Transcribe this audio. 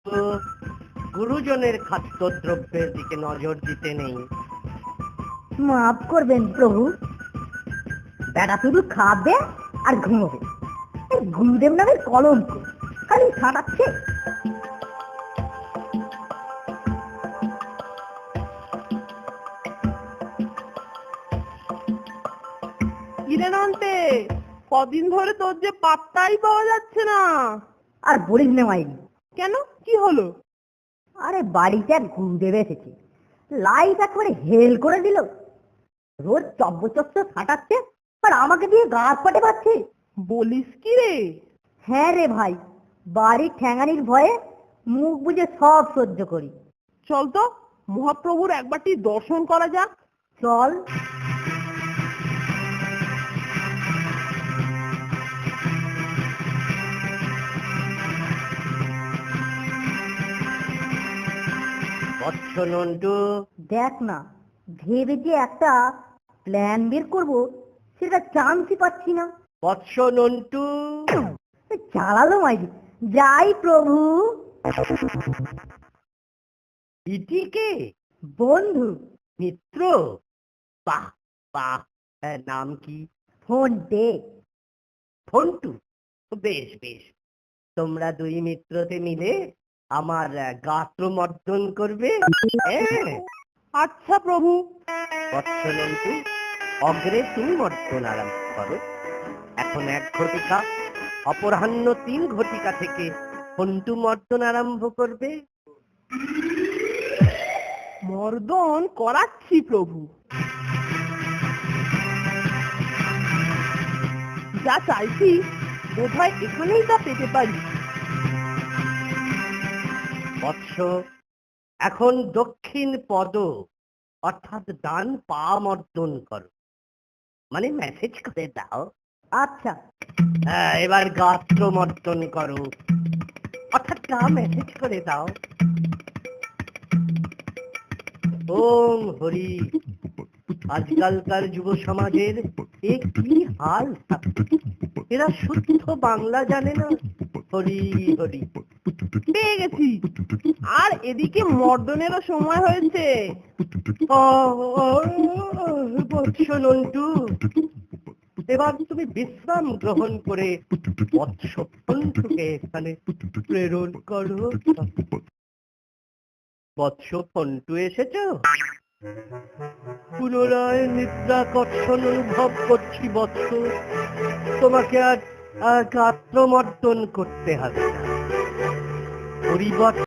তো গুরুজনের খাদ্যদ্রব্যের দিকে নজর দিতে নেই। মাফ করবেন প্রভু, বেটা শুধু খাবে আর ঘুমোবে। এই গুরুদেব নামের কলঙ্ক খালি ছাড়াচ্ছে। কিরে নন্টে, কদিন ধরে তোর যে পাত্তাই পাওয়া যাচ্ছে না। আর বলিস না মাইরি, কেন, কি হলো? আরে বাড়িতে এক গুরুদেব এসেছে, লাইট একেবারে হেল করে দিল। রোজ চব্বচচ্চ ছাটাচ্ছে আর আমাকে দিয়ে গাছ পাটে পাচ্ছে। বলিস কি রে? হ্যাঁ রে ভাই, বাড়ির ঠ্যাঙানির ভয়ে মুখ বুজে সব সহ্য করি। চল তো মহাপ্রভুর একবারটি দর্শন করা যাক। চল। বৎস নন্টু, দেখ না, ভেবে যে একটা প্ল্যান বের করবো সেটা চান্সই পাচ্ছি না। বৎস নন্টু, চালালো মাইরি, যাই প্রভু। ইটিকে বন্ধু। মিত্র, বাহ বাহ, নাম কি? ফোন দে। ফন্টু, বেশ বেশ। তোমরা দুই মিত্রতে মিলে আমার গাত্রমর্দন করবে। হ্যাঁ, আচ্ছা প্রভু। বৎস নন্টু, অগ্রে তুমি মর্দন আরম্ভ করো। এখন 1 ঘটিকা, অপরাহ্ন 3 ঘটিকা থেকে ফন্টু মর্দন আরম্ভ করবে। মর্দন করাচ্ছি প্রভু। যা চাইছি বোধহয় এখানেই তা পেতে পারি। বৎস, এখন দক্ষিণ পদ অর্থাৎ ডান পা মর্দন করো, মানে মেসেজ করে দাও। আচ্ছা। এবার গাত্র মর্দন করো, অর্থাৎ গা মেসেজ করে দাও। ওম হরি। আজকালকার যুব সমাজের এ কি হাল! এরা শুদ্ধ বাংলা জানে না। হরি হরি। পেয়ে গেছি, আর এদিকে মর্দনেরও সময় হয়েছে। বৎস নন্টু, এবার তুমি বিশ্রাম গ্রহণ করে বৎস ফন্টুকে এখানে প্রেরণ করো। বৎস ফন্টু এসেছ? পুনরায় নিদ্রা কর্ষণ অনুভব করছি বৎস। তোমাকে আর গাত্রমর্দন করতে হবে না। হরিবৎস